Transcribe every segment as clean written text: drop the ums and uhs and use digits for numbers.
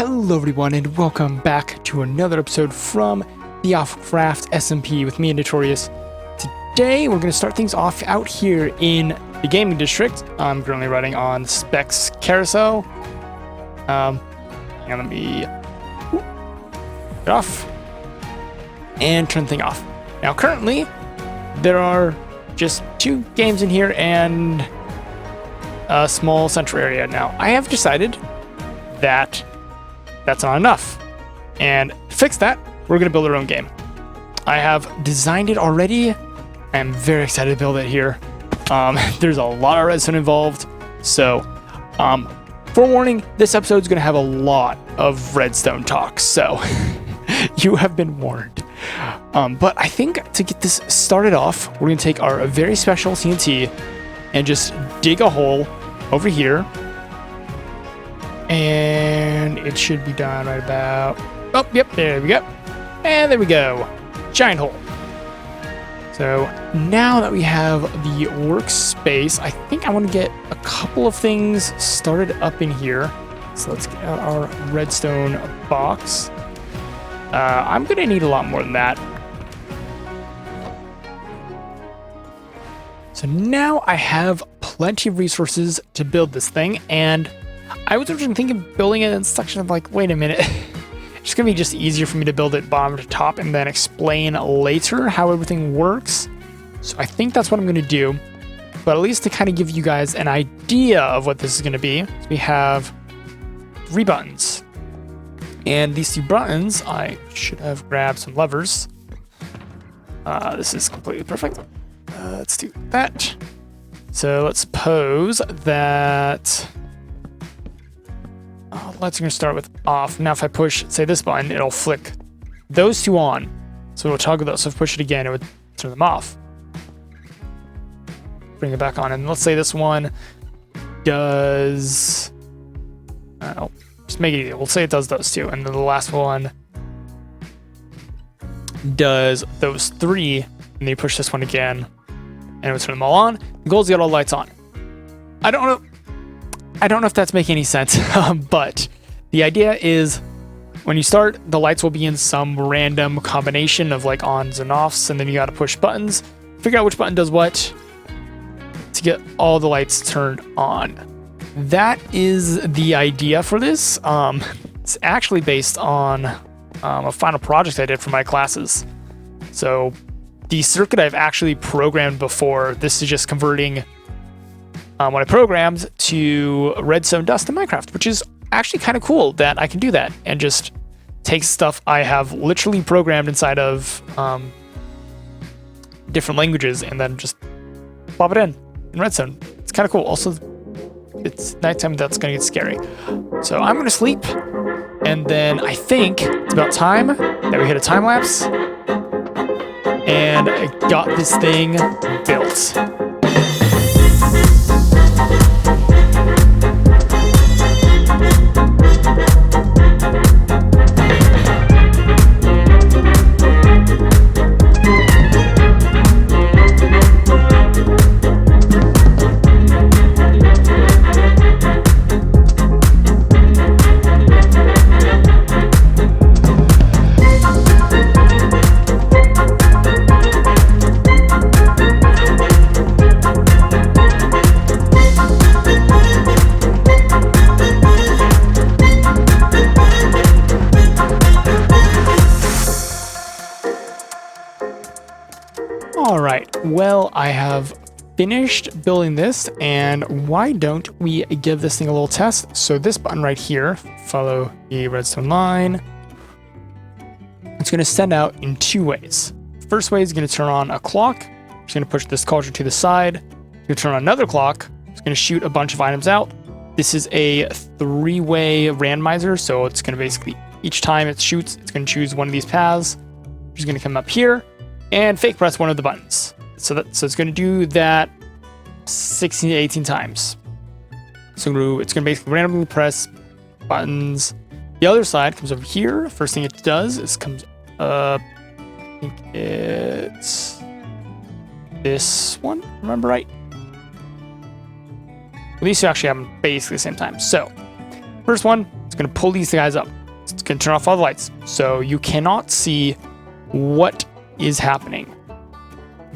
Hello everyone and welcome back to another episode from the Alphacraft SMP with me, Inditorias. Today we're going to start things off out here in the gaming district. I'm currently running on Specs Carousel. And let me get off and turn the thing off. Now currently there are just 2 games in here and a small central area. Now I have decided that that's not enough, and to fix that we're going to build our own game. I have designed it already. I am very excited to build it here. There's a lot of redstone involved, so forewarning, this episode is going to have a lot of redstone talk, so you have been warned. But I think to get this started off, we're going to take our very special TNT and just dig a hole over here. And it should be done right about... Oh, yep, there we go. And there we go. Giant hole. So now that we have the workspace, I think I want to get a couple of things started up in here. So let's get out our redstone box. I'm going to need a lot more than that. So now I have plenty of resources to build this thing, and I was originally thinking of building it in section of like, wait a minute, it's going to be just easier for me to build it bottom to top and then explain later how everything works. So I think that's what I'm going to do, but at least to kind of give you guys an idea of what this is going to be. So we have 3 buttons, and these 2 buttons, I should have grabbed some levers. This is completely perfect. Let's do that. So let's suppose that... let's going to start with off. Now if I push, say, this button, it'll flick those 2 on. So it'll toggle those. So if I push it again, it would turn them off. Bring it back on. And let's say this one does... I'll just make it easy. We'll say it does those 2. And then the last one does those 3. And then you push this one again, and it would turn them all on. The goal is to get all the lights on. I don't know if that's making any sense, but the idea is when you start, the lights will be in some random combination of like ons and offs, and then you got to push buttons, figure out which button does what to get all the lights turned on. That is the idea for this. It's actually based on a final project I did for my classes. So the circuit I've actually programmed before. This is just converting what I programmed to redstone dust in Minecraft, which is actually kind of cool that I can do that and just take stuff I have literally programmed inside of different languages and then just plop it in redstone. It's kind of cool. Also, it's nighttime. That's going to get scary. So I'm going to sleep, and then I think it's about time that we hit a time lapse and I got this thing built. Alright, well, I have finished building this, and why don't we give this thing a little test? So this button right here, follow the redstone line, it's going to send out in 2 ways. First way is going to turn on a clock. It's going to push this cauldron to the side. It's going to turn on another clock. It's going to shoot a bunch of items out. This is a 3-way randomizer, so it's going to basically, each time it shoots, it's going to choose one of these paths, which is going to come up here and fake press one of the buttons. So it's going to do that 16 to 18 times. So it's going to basically randomly press buttons. The other side comes over here. First thing it does is comes up, I think it's this one, remember right? These two actually happen basically the same time. So first one, it's going to pull these guys up. It's going to turn off all the lights. So you cannot see what is happening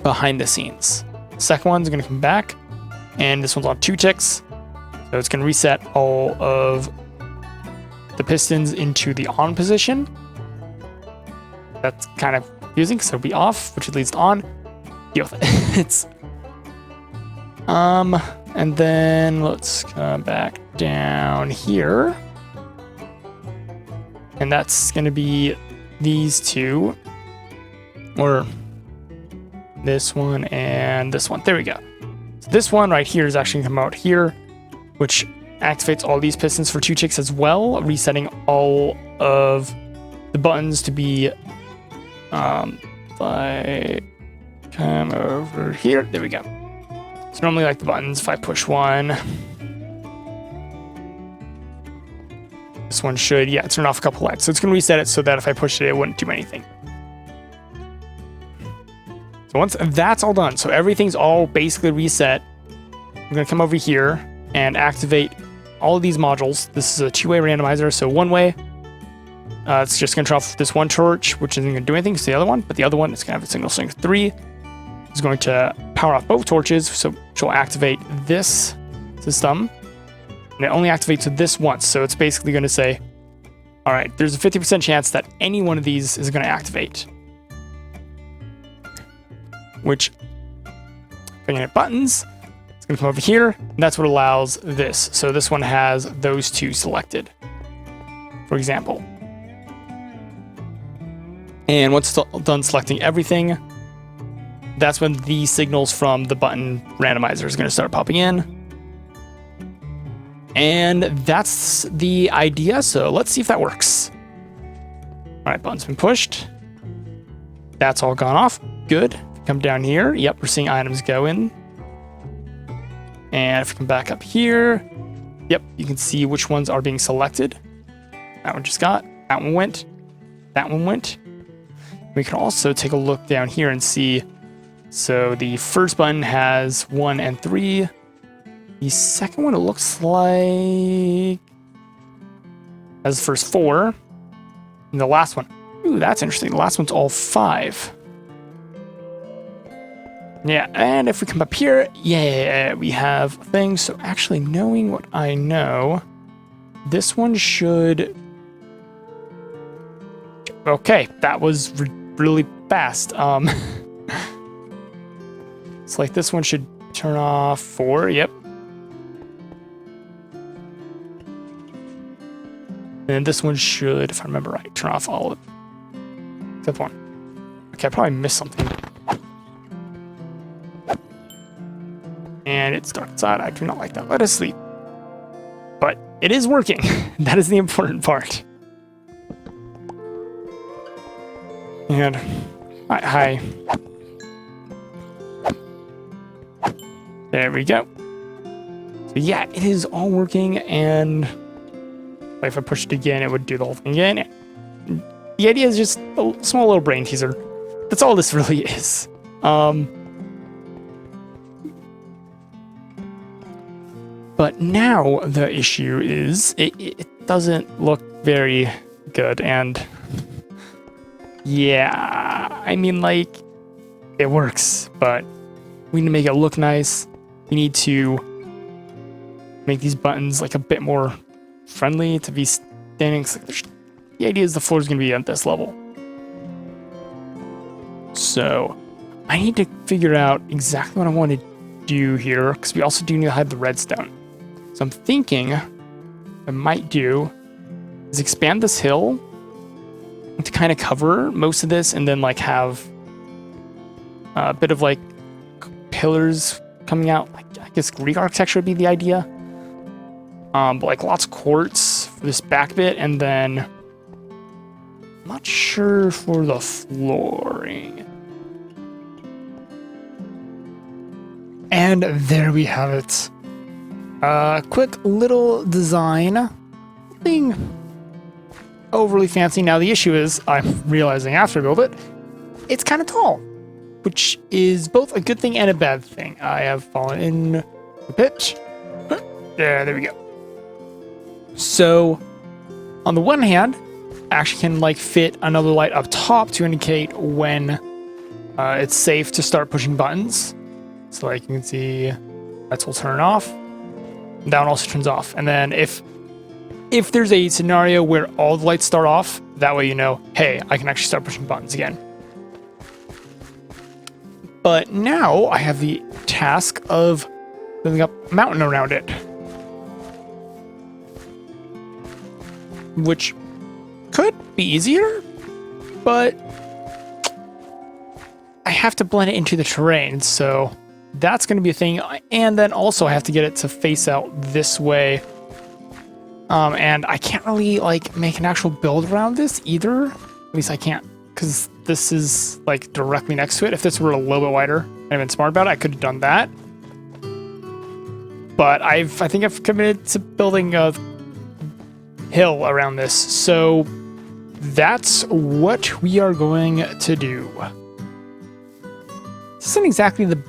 behind the scenes. Second one's going to come back, and this one's on 2 ticks. So it's going to reset all of the pistons into the on position. That's kind of confusing, so it'll be off, which leads to on. Deal with it. It's and then let's come back down here, and that's going to be these two, or this one and this one. There we go. So this one right here is actually going to come out here, which activates all these pistons for 2 ticks as well, resetting all of the buttons to be, if I come over here, there we go. So normally like the buttons, if I push one, this one should, yeah, turn off a couple lights. So it's going to reset it so that if I pushed it, it wouldn't do anything. So once that's all done, so everything's all basically reset, I'm going to come over here and activate all of these modules. This is a 2-way randomizer, so 1 way, it's just going to turn off this one torch, which isn't going to do anything, it's the other one, but the other one is going to have a signal strength 3. It's going to power off both torches, so she'll activate this system, and it only activates this once, so it's basically going to say, all right, there's a 50% chance that any one of these is going to activate. Which, if I can hit buttons, it's going to come over here, and that's what allows this. So this one has those 2 selected, for example. And once it's done selecting everything, that's when the signals from the button randomizer is going to start popping in. And that's the idea, so let's see if that works. All right, button's been pushed. That's all gone off. Good. Come down here. Yep, we're seeing items go in. And if we come back up here, yep, you can see which ones are being selected. That one just got. That one went. That one went. We can also take a look down here and see. So the first button has 1 and 3. The second one, it looks like, has the first 4. And the last one, ooh, that's interesting. The last one's all 5. Yeah, and if we come up here, yeah, we have things. So actually, knowing what I know, this one should... Okay, that was really fast. It's like this one should turn off 4, yep. And this one should, if I remember right, turn off all of it. Except one. Okay, I probably missed something. And it's dark outside. I do not like that. Let us sleep. But it is working. That is the important part. And hi. There we go. So yeah, it is all working, and if I push it again, it would do the whole thing again. The idea is just a small little brain teaser. That's all this really is. But now the issue is it doesn't look very good, and yeah, I mean, like, it works, but we need to make it look nice. We need to make these buttons like a bit more friendly to be standing. The idea is the floor is going to be at this level. So I need to figure out exactly what I want to do here, because we also do need to hide the redstone. So I'm thinking I might do is expand this hill to kind of cover most of this, and then like have a bit of like pillars coming out. Like, I guess Greek architecture would be the idea. But like lots of quartz for this back bit, and then I'm not sure for the flooring. And there we have it. Quick little design. Nothing overly fancy. Now the issue is, I'm realizing after I build it, it's kind of tall, which is both a good thing and a bad thing. I have fallen in the pit. There we go. So On the one hand, I actually can like fit another light up top to indicate when it's safe to start pushing buttons. So like you can see lights will turn off. That one also turns off. And then if there's a scenario where all the lights start off, that way you know, hey, I can actually start pushing buttons again. But now I have the task of building up a mountain around it, which could be easier, but I have to blend it into the terrain, so that's going to be a thing. And then also I have to get it to face out this way. And I can't really like make an actual build around this either. At least I can't, because this is like directly next to it. If this were a little bit wider and I've been smart about it, I could have done that. But I think I've committed to building a hill around this. So that's what we are going to do. This isn't exactly the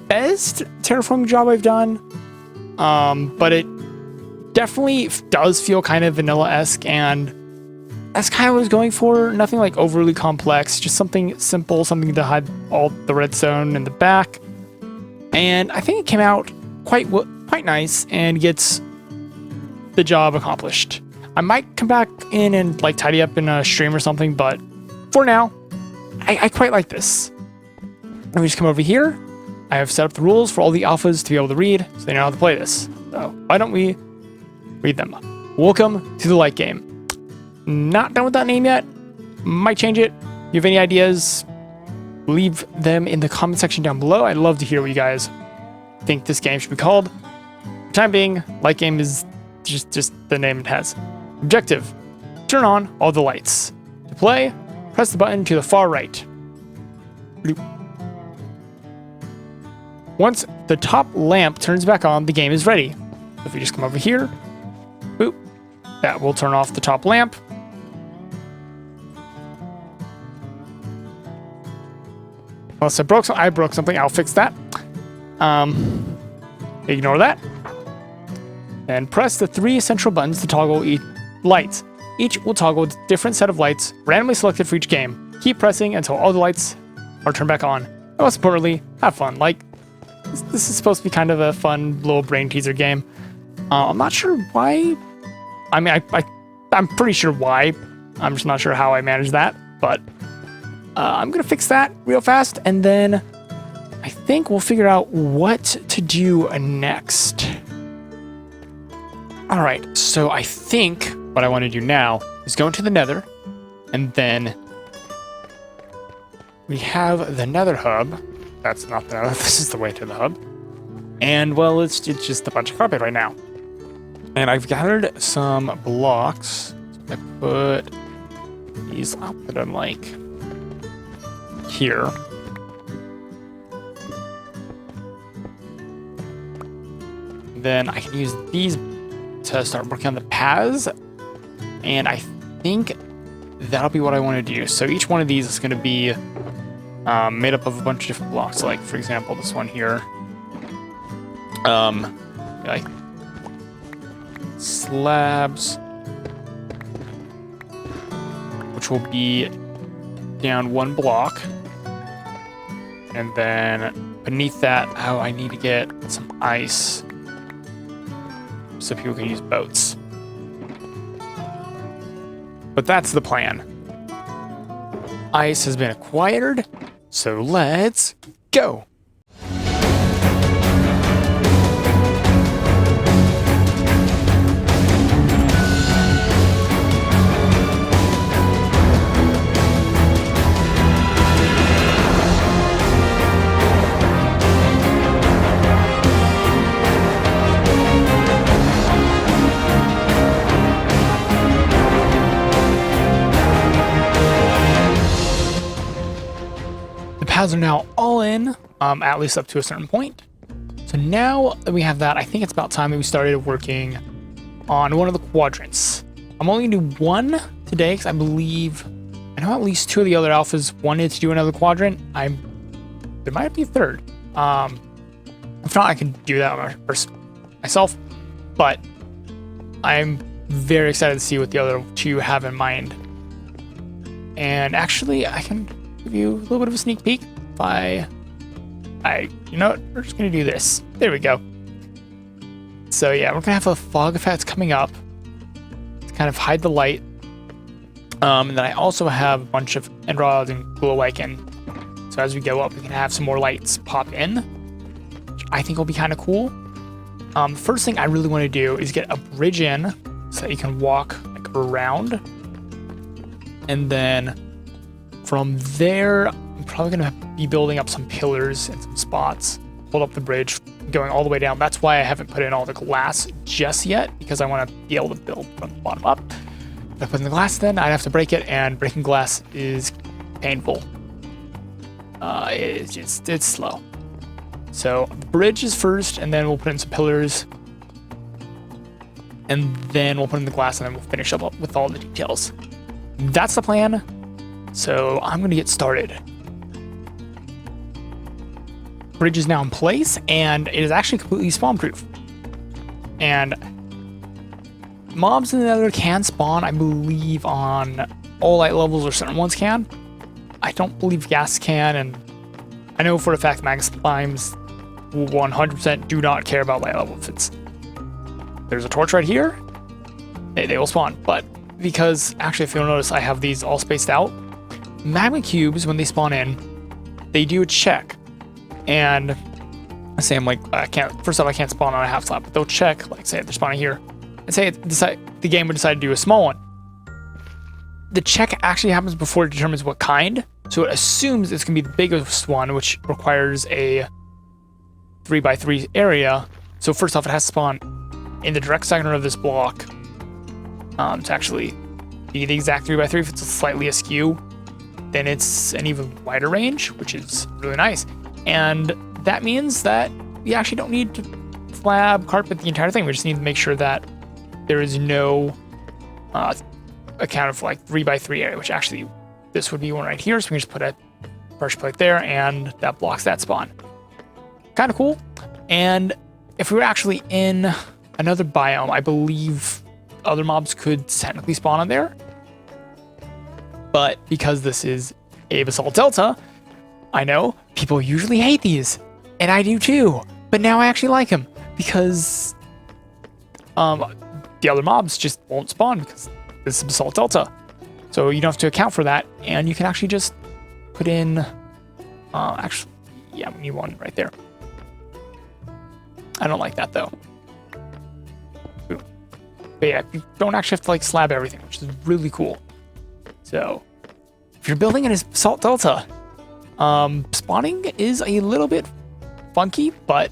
best terraforming job I've done, but it definitely does feel kind of vanilla-esque, and that's kind of what I was going for. Nothing like overly complex, just something simple, something to hide all the redstone in the back. And I think it came out quite nice and gets the job accomplished. I might come back in and like tidy up in a stream or something, but for now, I quite like this. And we just come over here. I have set up the rules for all the alphas to be able to read, so they know how to play this. So why don't we read them? Welcome to the light game. Not done with that name yet. Might change it. If you have any ideas, leave them in the comment section down below. I'd love to hear what you guys think this game should be called. For the time being, light game is just the name it has. Objective: turn on all the lights. To play, press the button to the far right. Bloop. Once the top lamp turns back on, the game is ready. So if you just come over here, boop, that will turn off the top lamp. Unless I broke something, I'll fix that. Ignore that. And press the 3 central buttons to toggle lights. Each will toggle a different set of lights, randomly selected for each game. Keep pressing until all the lights are turned back on. And most importantly, have fun. Like, this is supposed to be kind of a fun little brain teaser game. I'm not sure why. I mean, I'm pretty sure why. I'm just not sure how I managed that. But I'm going to fix that real fast. And then I think we'll figure out what to do next. All right. So I think what I want to do now is go into the Nether. And then we have the Nether Hub. That's not the Nether. This is the way to the hub. And, well, it's just a bunch of carpet right now. And I've gathered some blocks. So I put these, I'll put them, like, here. Then I can use these to start working on the paths. And I think that'll be what I want to do. So each one of these is going to be made up of a bunch of different blocks. Like, for example, this one here. Like slabs, which will be down 1 block. And then beneath that, oh, I need to get some ice so people can use boats. But that's the plan. Ice has been acquired, so let's go. Paths are now all in, at least up to a certain point. So now that we have that, I think it's about time that we started working on one of the quadrants. I'm only going to do one today because I know at least 2 of the other alphas wanted to do another quadrant. There might be a third. If not, I can do that myself, but I'm very excited to see what the other two have in mind. And actually, I can give you a little bit of a sneak peek by, you know what, we're just gonna do this. There we go. So yeah, we're gonna have a fog effect coming up to kind of hide the light. And then I also have a bunch of end rods and glow lichen. So as we go up, we can have some more lights pop in, which I think will be kind of cool. The first thing I really want to do is get a bridge in so that you can walk like around. And then from there, I'm probably going to be building up some pillars and some spots, hold up the bridge going all the way down. That's why I haven't put in all the glass just yet, because I want to be able to build from the bottom up. If I put in the glass, then I'd have to break it, and breaking glass is painful. It's slow. So the bridge is first, and then we'll put in some pillars, and then we'll put in the glass, and then we'll finish up with all the details. That's the plan. So I'm going to get started. Bridge is now in place, and it is actually completely spawn-proof. And mobs in the Nether can spawn, I believe, on all light levels, or certain ones can. I don't believe gas can, and I know for a fact max slimes 100% do not care about light level. If there's a torch right here, they will spawn. But because, actually, if you'll notice, I have these all spaced out, magma cubes, when they spawn in, they do a check. And I say I'm like, first off, I can't spawn on a half slab, but they'll check, like say they're spawning here, and say the game would decide to do a small one. The check actually happens before it determines what kind, so it assumes it's going to be the biggest one, which requires a 3x3 area. So first off, it has to spawn in the direct center of this block to actually be the exact 3x3. If it's slightly askew, then it's an even wider range, which is really nice. And that means that we actually don't need to slab carpet the entire thing. We just need to make sure that there is no account of like 3x3 area, which actually this would be one right here. So we can just put a pressure plate there, and that blocks that spawn. Kind of cool. And if we were actually in another biome, I believe other mobs could technically spawn on there. But because this is a basalt delta, I know people usually hate these, and I do too. But now I actually like them because the other mobs just won't spawn because this is basalt delta. So you don't have to account for that, and you can actually just put in. Actually, yeah, we need one right there. I don't like that though. Ooh. But yeah, you don't actually have to like slab everything, which is really cool. So if you're building in a basalt delta, spawning is a little bit funky, but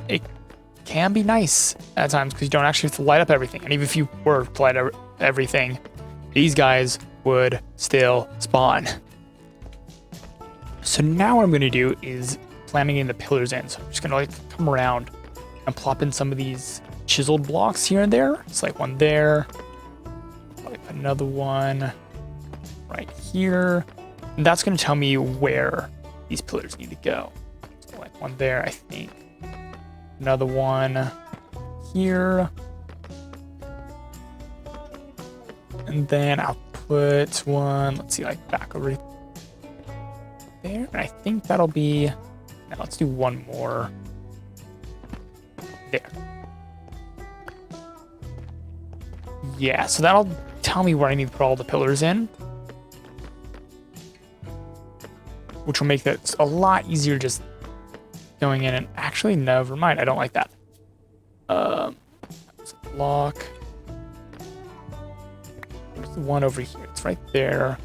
it can be nice at times because you don't actually have to light up everything. And even if you were to light up everything, these guys would still spawn. So now what I'm going to do is planning in the pillars in. So I'm just going to like come around and plop in some of these chiseled blocks here and there. It's like one there. Probably put another one right here. And that's going to tell me where these pillars need to go. So like one there, I think. Another one here. And then I'll put one, let's see, like back over there. And I think that'll be, now let's do one more there. Yeah, so that'll tell me where I need to put all the pillars in, which will make that a lot easier just going in. And actually, never mind, I don't like that. Block. There's the one over here. It's right there.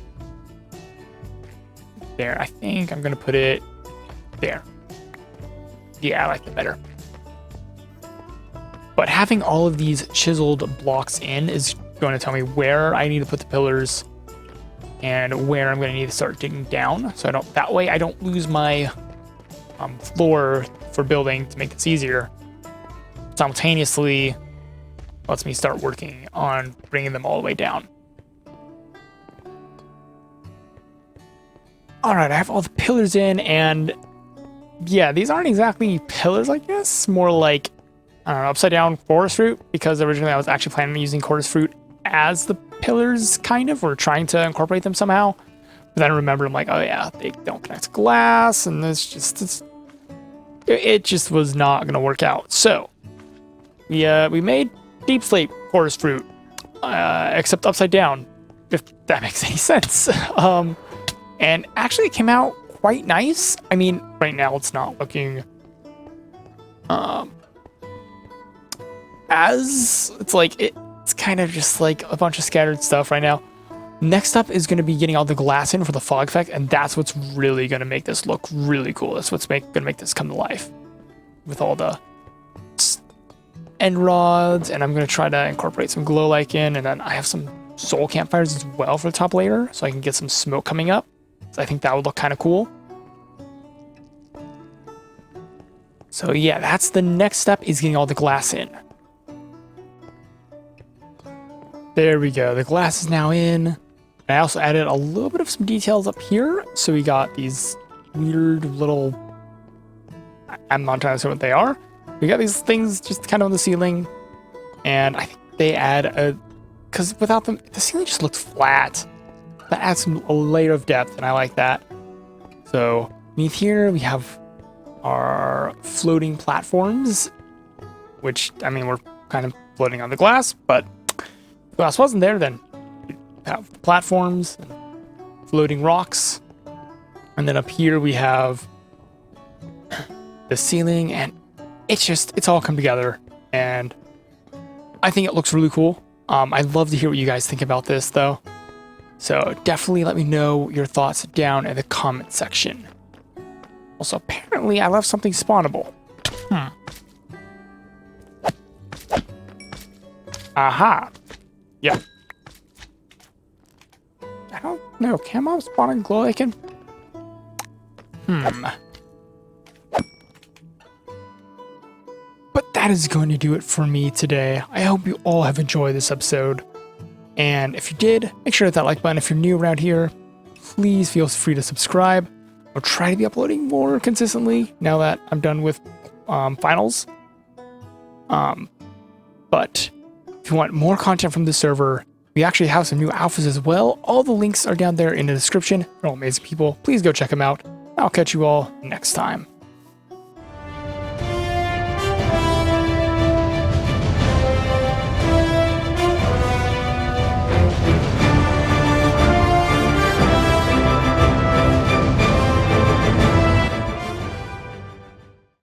There. I think I'm gonna put it there. Yeah, I like it better. But having all of these chiseled blocks in is going to tell me where I need to put the pillars and where I'm going to need to start digging down. So that way I don't lose my floor for building to make this easier. Simultaneously lets me start working on bringing them all the way down. All right, I have all the pillars in, and yeah, these aren't exactly pillars, I guess. More like I don't know, upside down chorus fruit, because originally I was actually planning on using chorus fruit as the pillars, kind of, or trying to incorporate them somehow. But then I remember, I'm like, oh yeah, they don't connect to glass, and it just was not going to work out. So we made deep sleep chorus fruit, except upside down, if that makes any sense. And actually it came out quite nice. I mean, right now it's not looking it's kind of just like a bunch of scattered stuff right now. Next up is going to be getting all the glass in for the fog effect, and that's what's really going to make this look really cool. That's what's going to make this come to life with all the end rods, and I'm going to try to incorporate some glow lichen, and then I have some soul campfires as well for the top layer, so I can get some smoke coming up. So I think that would look kind of cool. So yeah, that's the next step, is getting all the glass in. There we go. The glass is now in. I also added a little bit of some details up here. So we got these weird little, I'm not trying to say what they are. We got these things just kind of on the ceiling. And I think they add because without them, the ceiling just looks flat. That adds a layer of depth, and I like that. So beneath here, we have our floating platforms, which, I mean, we're kind of floating on the glass, but if glass wasn't there, then you have platforms and floating rocks. And then up here we have the ceiling, and it's all come together, and I think it looks really cool. I'd love to hear what you guys think about this, though. So definitely let me know your thoughts down in the comment section. Also, apparently I left something spawnable. Aha. Yeah. I don't know. Can mom spawn in glow lichen? But that is going to do it for me today. I hope you all have enjoyed this episode. And if you did, make sure to hit that like button. If you're new around here, please feel free to subscribe. I'll try to be uploading more consistently now that I'm done with finals. But if you want more content from the server, we actually have some new alphas as well. All the links are down there in the description. They're all amazing people. Please go check them out. I'll catch you all next time.